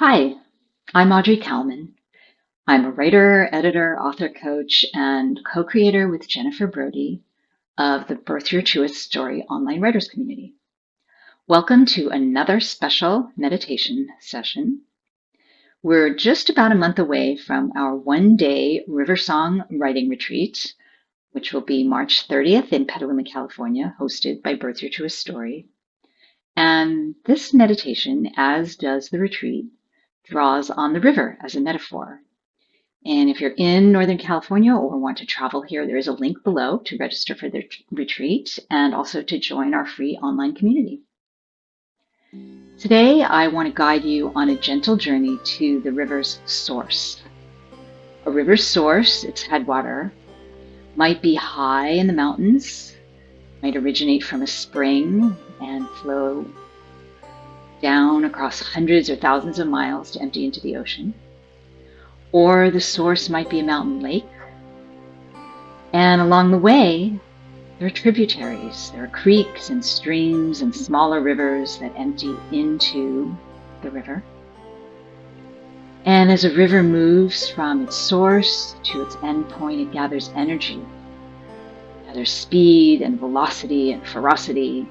Hi, I'm Audrey Kalman. I'm a writer, editor, author, coach, and co-creator with Jennifer Brody of the Birth Your Truest Story online writers community. Welcome to another special meditation session. We're just about a month away from our one-day Riversong writing retreat, which will be March 30th in Petaluma, California, hosted by Birth Your Truest Story. And this meditation, as does the retreat, draws on the river as a metaphor. And if you're in Northern California or want to travel here, there is a link below to register for the retreat and also to join our free online community. Today, I want to guide you on a gentle journey to the river's source. A river's source, its headwater, might be high in the mountains, might originate from a spring and flow down across hundreds or thousands of miles to empty into the ocean. Or the source might be a mountain lake. And along the way, there are tributaries. There are creeks and streams and smaller rivers that empty into the river. And as a river moves from its source to its endpoint, it gathers energy. It gathers speed and velocity and ferocity.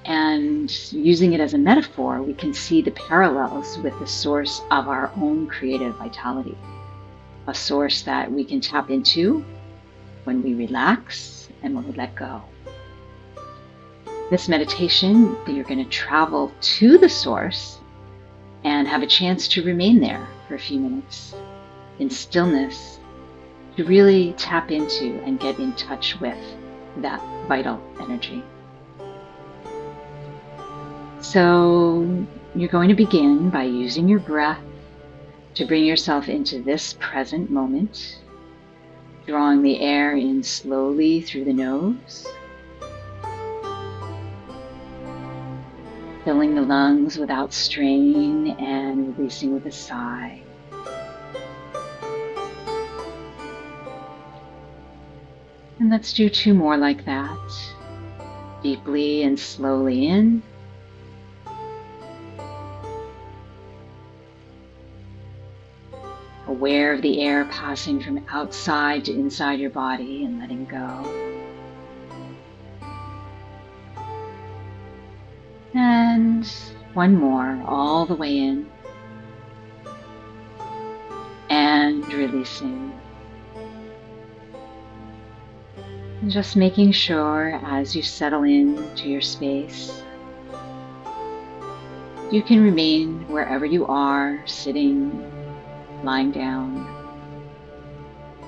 And using it as a metaphor, we can see the parallels with the source of our own creative vitality. A source that we can tap into when we relax and when we let go. This meditation, you're going to travel to the source and have a chance to remain there for a few minutes in stillness to really tap into and get in touch with that vital energy. So you're going to begin by using your breath to bring yourself into this present moment, drawing the air in slowly through the nose, filling the lungs without strain and releasing with a sigh. And let's do two more like that. Deeply and slowly in. Aware of the air passing from outside to inside your body and letting go. And one more, all the way in. And releasing. And just making sure as you settle into your space, you can remain wherever you are, sitting, lying down,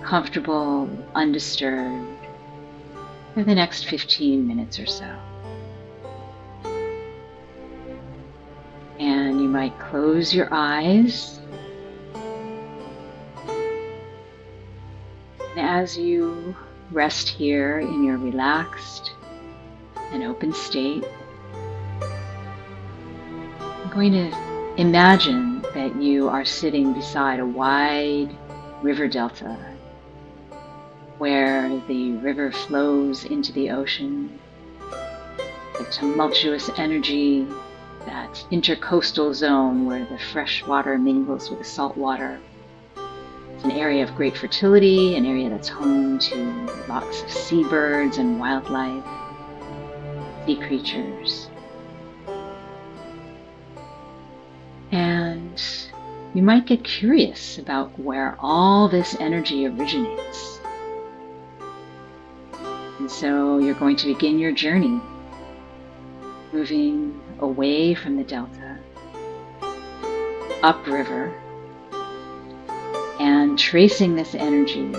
comfortable, undisturbed, for the next 15 minutes or so. And you might close your eyes. And as you rest here in your relaxed and open state, I'm going to imagine that you are sitting beside a wide river delta where the river flows into the ocean, the tumultuous energy, that intercoastal zone where the fresh water mingles with the salt water. It's an area of great fertility, an area that's home to lots of seabirds and wildlife, sea creatures. And you might get curious about where all this energy originates. And so you're going to begin your journey, moving away from the delta, upriver, and tracing this energy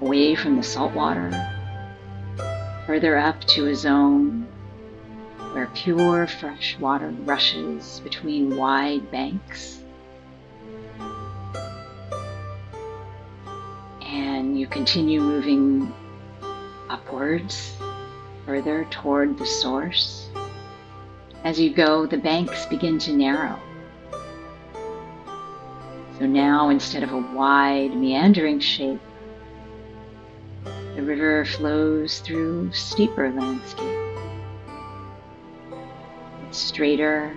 away from the salt water, further up to a zone where pure fresh water rushes between wide banks. And you continue moving upwards, further toward the source. As you go, the banks begin to narrow. So now, instead of a wide, meandering shape, the river flows through steeper landscape. It's straighter,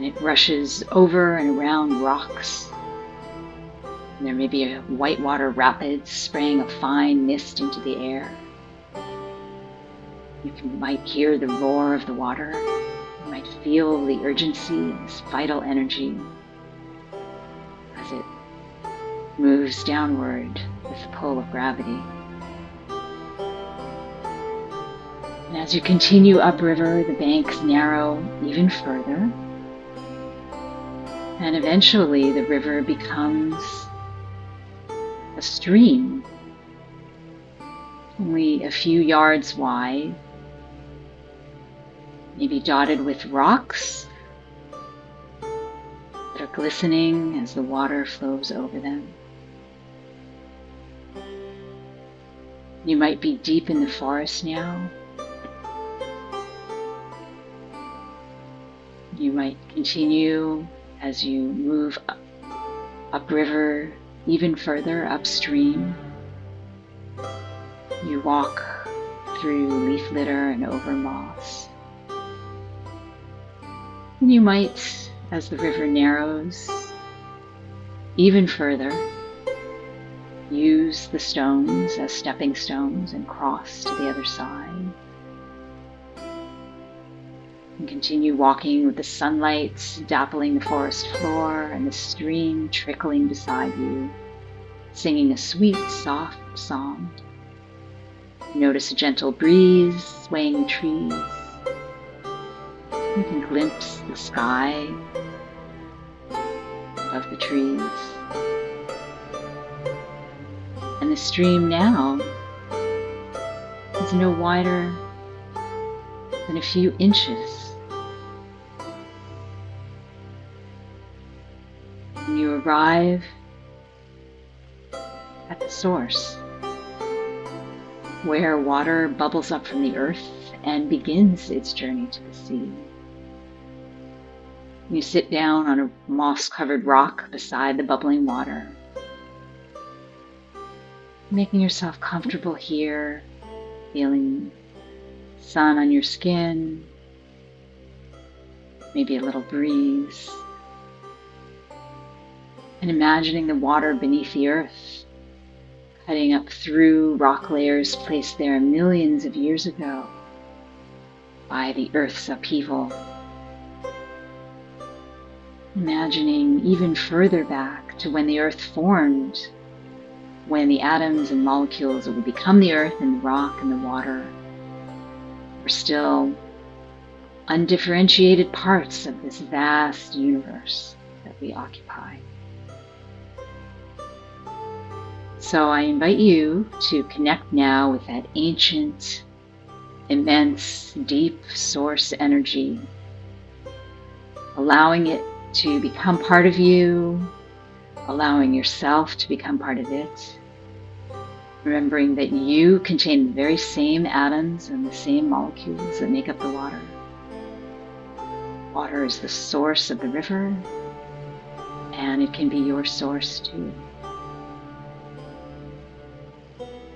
and it rushes over and around rocks. And there may be a whitewater rapid spraying a fine mist into the air. Might hear the roar of the water. You might feel the urgency, this vital energy as it moves downward with the pull of gravity. And as you continue upriver, the banks narrow even further. And eventually the river becomes a stream, only a few yards wide, maybe dotted with rocks that are glistening as the water flows over them. You might be deep in the forest now. You might continue as you move upriver, even further upstream. You walk through leaf litter and over moss. And you might, as the river narrows even further, use the stones as stepping stones and cross to the other side. And continue walking with the sunlight dappling the forest floor and the stream trickling beside you, singing a sweet, soft song. Notice a gentle breeze swaying the trees. You can glimpse the sky above the trees. And the stream now is no wider than a few inches. And you arrive at the source, where water bubbles up from the earth and begins its journey to the sea. You sit down on a moss-covered rock beside the bubbling water, making yourself comfortable here, feeling sun on your skin, maybe a little breeze, and imagining the water beneath the earth, cutting up through rock layers placed there millions of years ago by the Earth's upheaval. Imagining even further back to when the Earth formed, when the atoms and molecules that would become the Earth and the rock and the water were still undifferentiated parts of this vast universe that we occupy. So I invite you to connect now with that ancient, immense, deep source energy, allowing it to become part of you, allowing yourself to become part of it, remembering that you contain the very same atoms and the same molecules that make up the water. Water is the source of the river, and it can be your source too.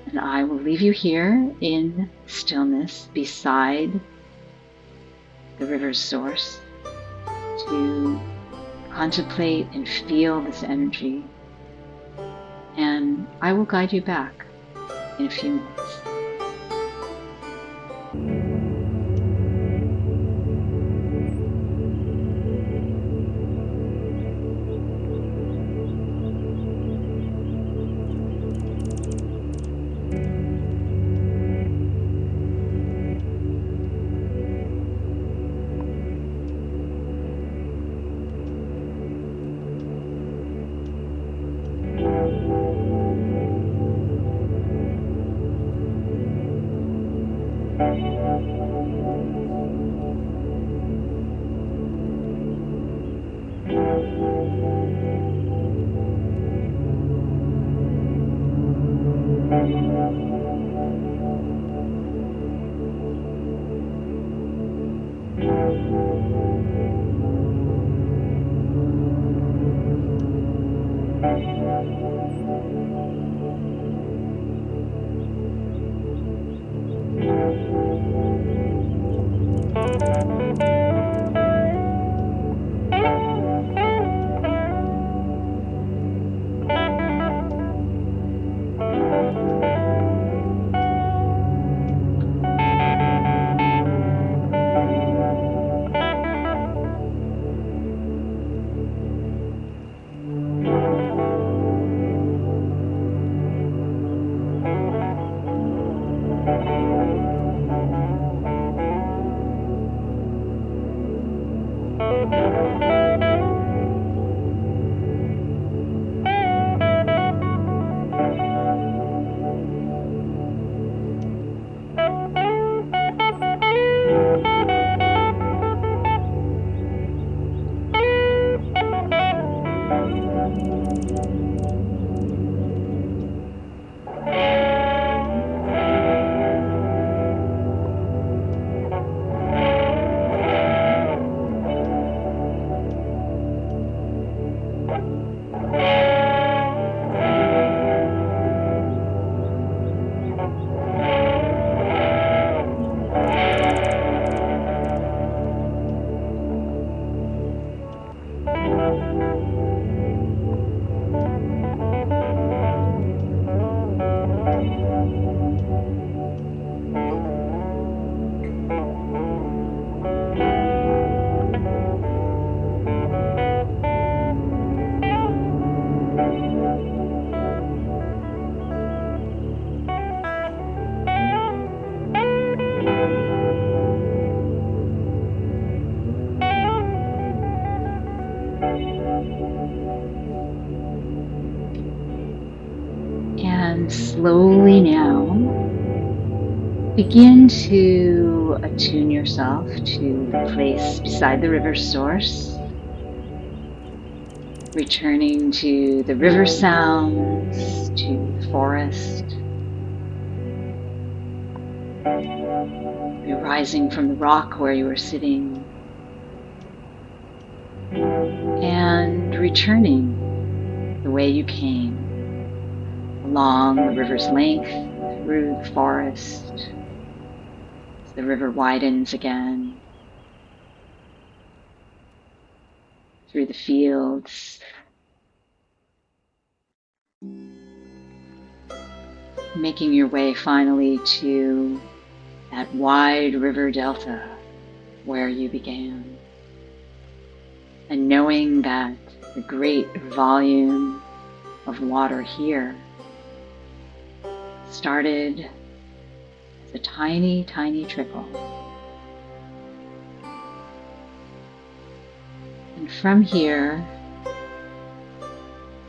And I will leave you here in stillness beside the river's source to contemplate and feel this energy. And I will guide you back in a few minutes. And slowly now, begin to attune yourself to the place beside the river source, returning to the river sounds, to the forest. You're rising from the rock where you were sitting and returning the way you came, along the river's length, through the forest, as the river widens again, through the fields, making your way finally to that wide river delta where you began, and knowing that the great volume of water here started as a tiny, tiny trickle. And from here,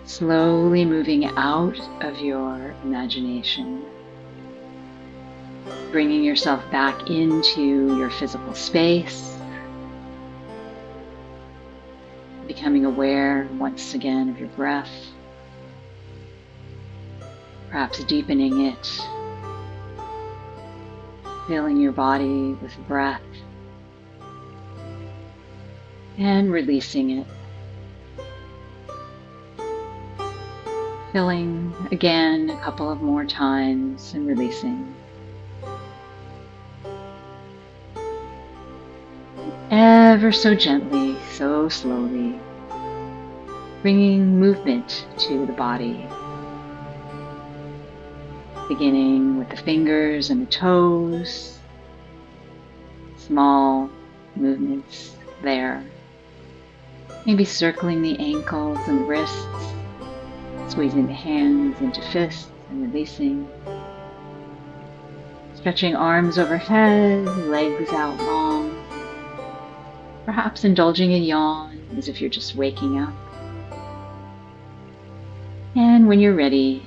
slowly moving out of your imagination, bringing yourself back into your physical space, becoming aware once again of your breath, perhaps deepening it, filling your body with breath and releasing it. Filling again a couple of more times and releasing. Ever so gently, so slowly, bringing movement to the body. Beginning with the fingers and the toes, small movements there. Maybe circling the ankles and wrists, squeezing the hands into fists and releasing. Stretching arms overhead, legs out long. Perhaps indulging a yawn as if you're just waking up. And when you're ready,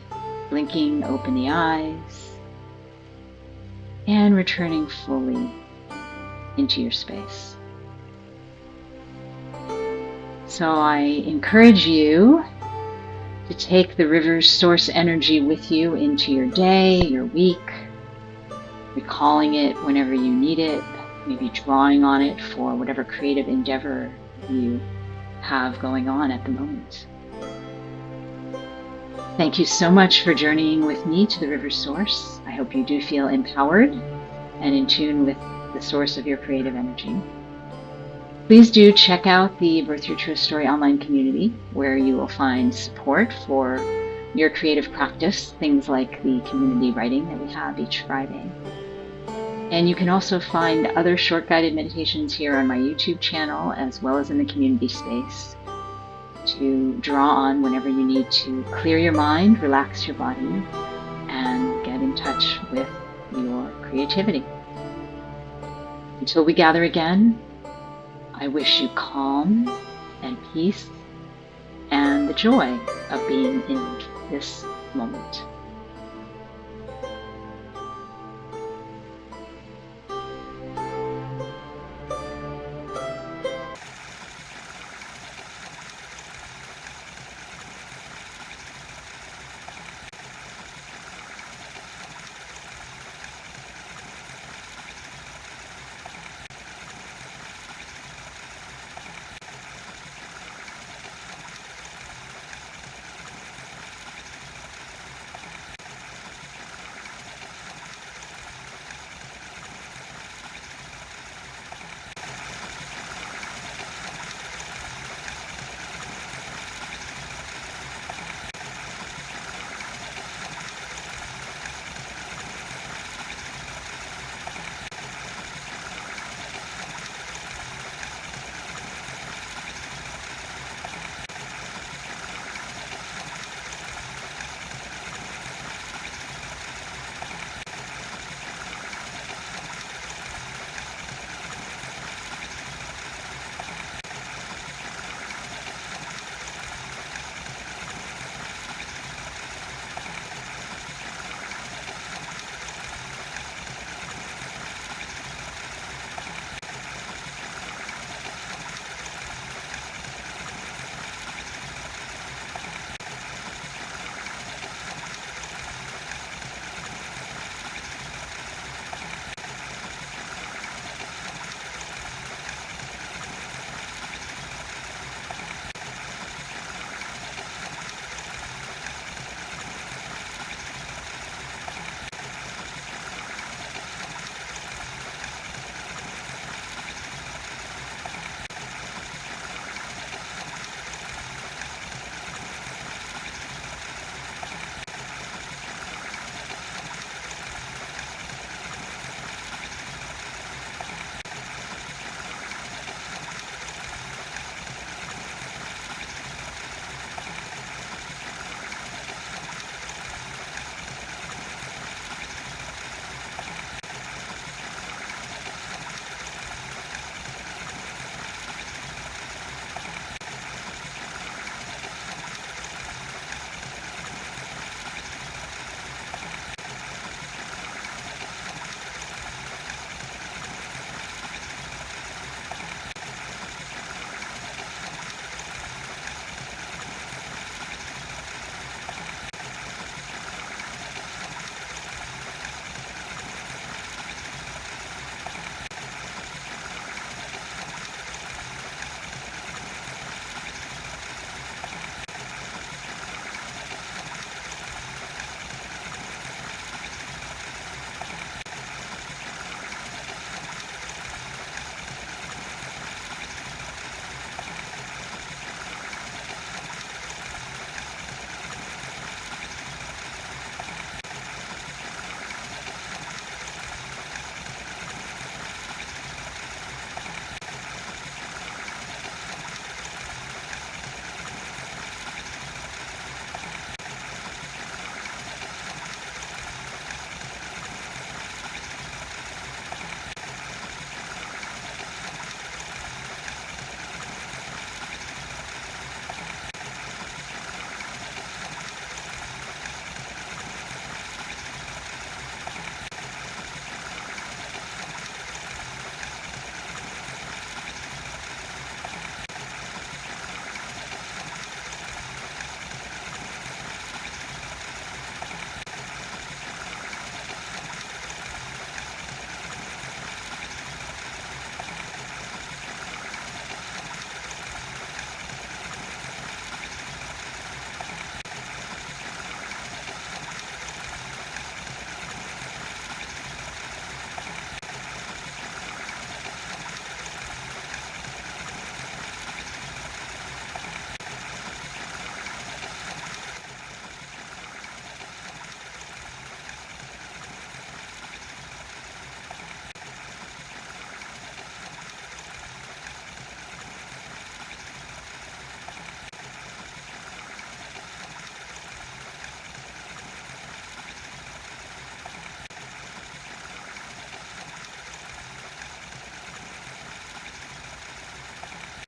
blinking open the eyes and returning fully into your space. So I encourage you to take the river's source energy with you into your day, your week, recalling it whenever you need it, maybe drawing on it for whatever creative endeavor you have going on at the moment. Thank you so much for journeying with me to the river's source. I hope you do feel empowered and in tune with the source of your creative energy. Please do check out the Birth Your Truest Story online community, where you will find support for your creative practice, things like the community writing that we have each Friday. And you can also find other short guided meditations here on my YouTube channel, as well as in the community space, to draw on whenever you need to clear your mind, relax your body, and get in touch with your creativity. Until we gather again, I wish you calm and peace and the joy of being in this moment.